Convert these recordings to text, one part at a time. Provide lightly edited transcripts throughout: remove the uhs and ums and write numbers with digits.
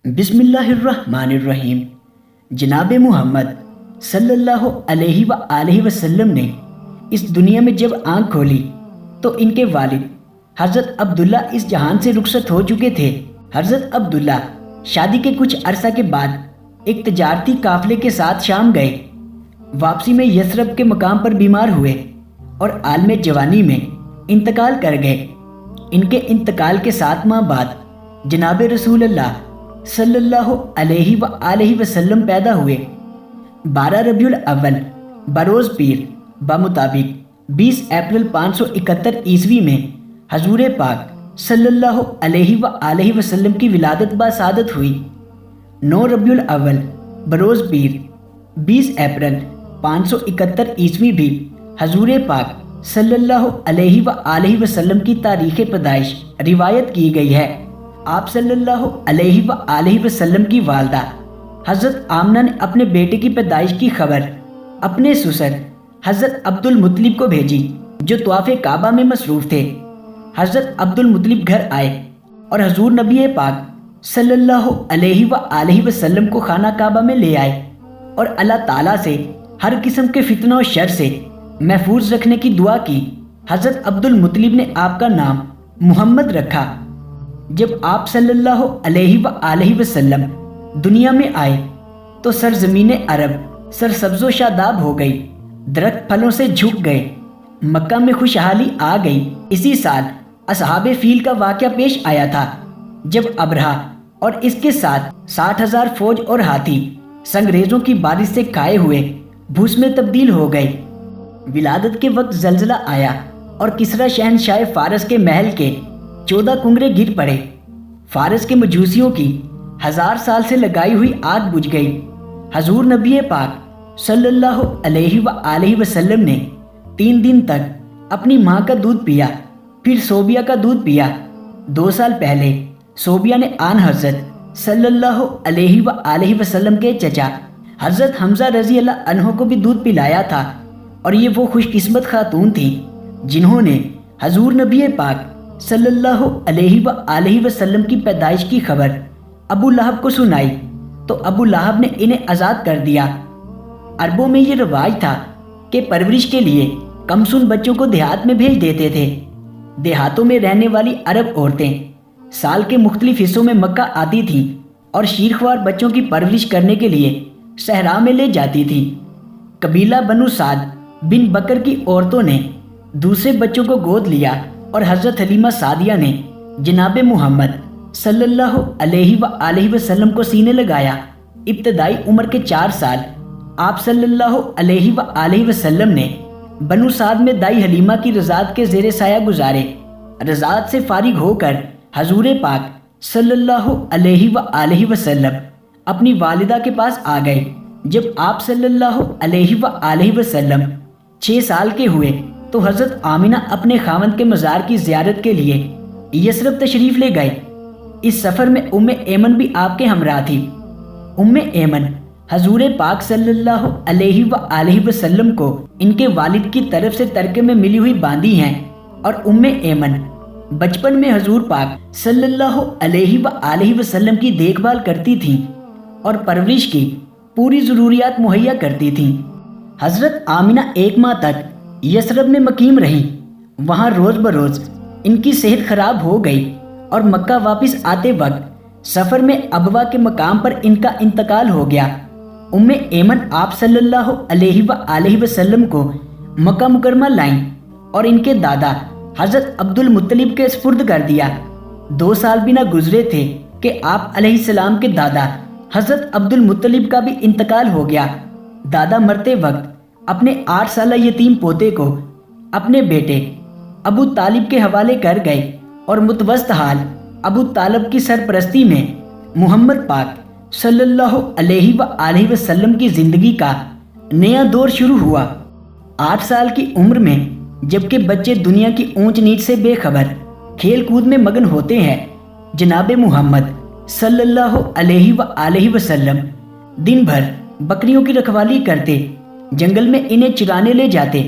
بسم اللہ الرحمن الرحیم۔ جناب محمد صلی اللہ علیہ وآلہ وسلم نے اس دنیا میں جب آنکھ کھولی تو ان کے والد حضرت عبداللہ اس جہان سے رخصت ہو چکے تھے۔ حضرت عبداللہ شادی کے کچھ عرصہ کے بعد ایک تجارتی قافلے کے ساتھ شام گئے۔ واپسی میں یثرب کے مقام پر بیمار ہوئے اور عالم جوانی میں انتقال کر گئے۔ ان کے انتقال کے 7 ماہ بعد جناب رسول اللہ صلی اللہ علیہ وآلہ وسلم پیدا ہوئے۔ 12 ربیع الاول بروز پیر بمطابق 20 اپریل 571 عیسوی میں حضور پاک صلی اللہ علیہ وآلہ وسلم کی ولادت بسعادت ہوئی۔ 9 ربیع الاول بروز پیر 20 اپریل 571 عیسوی بھی حضور پاک صلی اللہ علیہ وآلہ وسلم کی تاریخ پیدائش روایت کی گئی ہے۔ آپ صلی اللہ علیہ وآلہ وسلم کی والدہ حضرت آمنہ نے اپنے بیٹے کی پیدائش کی خبر اپنے سسر حضرت عبد المطلب کو بھیجی، جو طواف کعبہ میں مصروف تھے۔ حضرت عبد المطلب گھر آئے اور حضور نبی پاک صلی اللہ علیہ وآلہ وسلم کو خانہ کعبہ میں لے آئے اور اللہ تعالیٰ سے ہر قسم کے فتنہ و شر سے محفوظ رکھنے کی دعا کی۔ حضرت عبد المطلب نے آپ کا نام محمد رکھا۔ جب آپ صلی اللہ علیہ وآلہ وسلم دنیا میں آئے تو سرزمین عرب سرسبز و شاداب ہو گئی، درخت پھلوں سے جھک گئے، مکہ میں خوشحالی آ گئی۔ اسی سال اصحاب فیل کا واقعہ پیش آیا تھا، جب ابرہہ اور اس کے ساتھ 60,000 فوج اور ہاتھی سنگریزوں کی بارش سے کھائے ہوئے بھوس میں تبدیل ہو گئے۔ ولادت کے وقت زلزلہ آیا اور کسریٰ شہنشاہ فارس کے محل کے 14 کنگرے گر پڑے۔ فارس کے مجوسیوں کی 1000 سال سے لگائی ہوئی آگ بجھ گئی۔ حضور نبی پاک صلی اللہ علیہ وآلہ وسلم نے 3 دن تک اپنی ماں کا دودھ پیا، پھر صوبیہ کا دودھ پیا۔ 2 سال پہلے صوبیہ نے آن حضرت صلی اللہ علیہ وآلہ وسلم کے چچا حضرت حمزہ رضی اللہ عنہ کو بھی دودھ پلایا تھا، اور یہ وہ خوش قسمت خاتون تھیں جنہوں نے حضور نبی پاک صلی اللہ علیہ وآلہ وسلم کی پیدائش کی خبر ابو لہب کو سنائی تو ابو لہب نے انہیں آزاد کر دیا۔ عربوں میں یہ رواج تھا کہ پرورش کے لیے کمسن بچوں کو دیہات میں بھیج دیتے تھے۔ دیہاتوں میں رہنے والی عرب عورتیں سال کے مختلف حصوں میں مکہ آتی تھیں اور شیرخوار بچوں کی پرورش کرنے کے لیے صحرا میں لے جاتی تھیں۔ قبیلہ بنو سعد بن بکر کی عورتوں نے دوسرے بچوں کو گود لیا اور حضرت حلیمہ سعدیہ نے جناب محمد صلی اللہ علیہ وآلہ وسلم کو سینے لگایا۔ ابتدائی عمر کے 4 سال آپ صلی اللہ علیہ وآلہ وسلم نے بنو سعد میں دائی حلیمہ کی رضاعت کے زیر سایہ گزارے۔ رضاعت سے فارغ ہو کر حضور پاک صلی اللہ علیہ وآلہ وسلم اپنی والدہ کے پاس آ گئے۔ جب آپ صلی اللہ علیہ وآلہ وسلم 6 سال کے ہوئے تو حضرت آمنہ اپنے خاوند کے مزار کی زیارت کے لیے یثرب تشریف لے گئے۔ اس سفر میں ایمن بھی آپ کے ہمراہ تھی۔ ایمن حضور پاک صلی اللہ علیہ وآلہ وسلم کو ان کے والد کی طرف سے ترکے میں ملی ہوئی باندھی ہیں، اور ایمن بچپن میں حضور پاک صلی اللہ علیہ وآلہ وسلم کی دیکھ بھال کرتی تھیں اور پرورش کی پوری ضروریات مہیا کرتی تھیں۔ حضرت آمنہ 1 ماہ تک یثرب میں مقیم رہیں۔ وہاں روز بروز ان کی صحت خراب ہو گئی اور مکہ واپس آتے وقت سفر میں ابوا کے مقام پر ان کا انتقال ہو گیا۔ ایمن آپ صلی اللہ علیہ وآلہ وسلم کو مکہ مکرمہ لائیں اور ان کے دادا حضرت عبد المطلب کے سپرد کر دیا۔ 2 سال بھی نہ گزرے تھے کہ آپ علیہ السلام کے دادا حضرت عبد المطلب کا بھی انتقال ہو گیا۔ دادا مرتے وقت اپنے 8 سالہ یتیم پوتے کو اپنے بیٹے ابو طالب کے حوالے کر گئے، اور متوسط حال ابو طالب کی سرپرستی میں محمد پاک صلی اللہ علیہ وآلہ وسلم کی زندگی کا نیا دور شروع ہوا۔ 8 سال کی عمر میں جبکہ بچے دنیا کی اونچ نیچ سے بے خبر کھیل کود میں مگن ہوتے ہیں، جناب محمد صلی اللہ علیہ وآلہ وسلم دن بھر بکریوں کی رکھوالی کرتے، جنگل میں انہیں چرانے لے جاتے،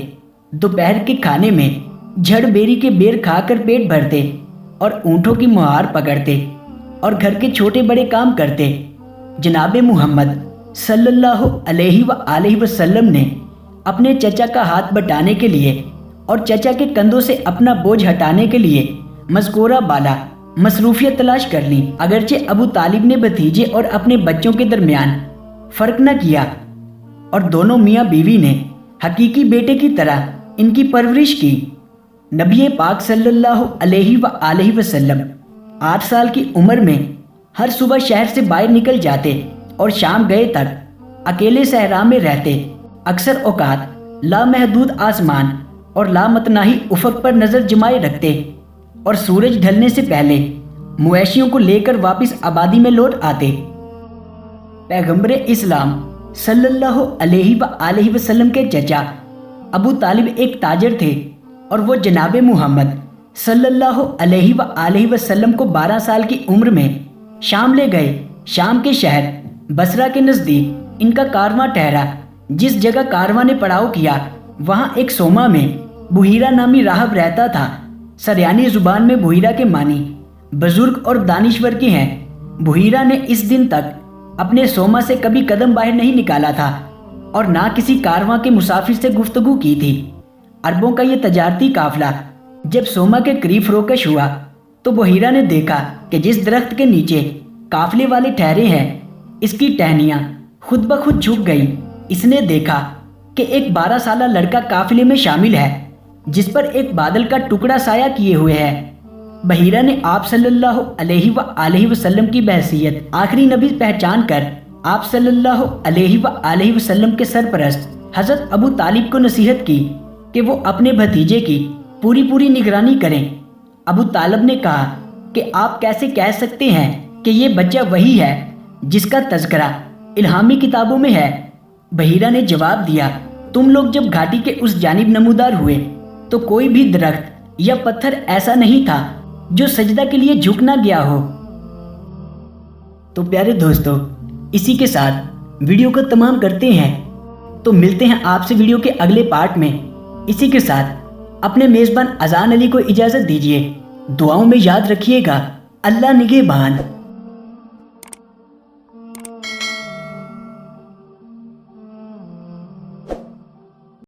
دوپہر کے کھانے میں جھڑ بیری کے بیر کھا کر پیٹ بھرتے اور اونٹوں کی مہار پکڑتے اور گھر کے چھوٹے بڑے کام کرتے۔ جناب محمد صلی اللہ علیہ وآلہ وسلم نے اپنے چچا کا ہاتھ بٹانے کے لیے اور چچا کے کندھوں سے اپنا بوجھ ہٹانے کے لیے مذکورہ بالا مصروفیت تلاش کر لی۔ اگرچہ ابو طالب نے بھتیجے اور اپنے بچوں کے درمیان فرق نہ کیا اور دونوں میاں بیوی نے حقیقی بیٹے کی طرح ان کی پرورش کی۔ نبی پاک صلی اللہ علیہ وآلہ وسلم 8 سال کی عمر میں ہر صبح شہر سے باہر نکل جاتے اور شام گئے تک اکیلے صحرا میں رہتے۔ اکثر اوقات لامحدود آسمان اور لامتناہی افق پر نظر جمائے رکھتے اور سورج ڈھلنے سے پہلے مویشیوں کو لے کر واپس آبادی میں لوٹ آتے۔ پیغمبر اسلام صلی اللہ علیہ وآلہ وسلم کے چچا ابو طالب ایک تاجر تھے اور وہ جناب محمد صلی اللہ علیہ وآلہ وسلم کو 12 سال کی عمر میں شام لے گئے۔ شام کے شہر بصرہ کے نزدیک ان کا کارواں ٹھہرا۔ جس جگہ کارواں نے پڑاؤ کیا وہاں ایک سوما میں بحیرہ نامی راہب رہتا تھا۔ سریانی زبان میں بحیرہ کے معنی بزرگ اور دانشور کے ہیں۔ بحیرہ نے اس دن تک اپنے سوما سے کبھی قدم باہر نہیں نکالا تھا اور نہ کسی کارواں کے مسافر سے گفتگو کی تھی۔ عربوں کا یہ تجارتی قافلہ جب سوما کے قریب فروکش ہوا تو بحیرہ نے دیکھا کہ جس درخت کے نیچے قافلے والے ٹھہرے ہیں اس کی ٹہنیاں خود بخود جھک گئی۔ اس نے دیکھا کہ ایک 12 سالہ لڑکا قافلے میں شامل ہے جس پر ایک بادل کا ٹکڑا سایہ کیے ہوئے ہے۔ بحیرہ نے آپ صلی اللہ علیہ وآلہ وسلم کی بحیثیت آخری نبی پہچان کر آپ صلی اللہ علیہ وآلہ وسلم کے سرپرست حضرت ابو طالب کو نصیحت کی کہ وہ اپنے بھتیجے کی پوری نگرانی کریں۔ ابو طالب نے کہا کہ آپ کیسے کہہ سکتے ہیں کہ یہ بچہ وہی ہے جس کا تذکرہ الہامی کتابوں میں ہے؟ بحیرہ نے جواب دیا، تم لوگ جب گھاٹی کے اس جانب نمودار ہوئے تو کوئی بھی درخت یا پتھر ایسا نہیں تھا جو سجدہ کے لیے جھک نہ گیا ہو۔ تو پیارے دوستو، اسی کے ساتھ ویڈیو کو تمام کرتے ہیں، تو ملتے ہیں آپ سے ویڈیو کے اگلے پارٹ میں۔ اسی کے ساتھ اپنے میزبان اذان علی کو اجازت دیجیے۔ دعاؤں میں یاد رکھیے گا۔ اللہ نگہبان۔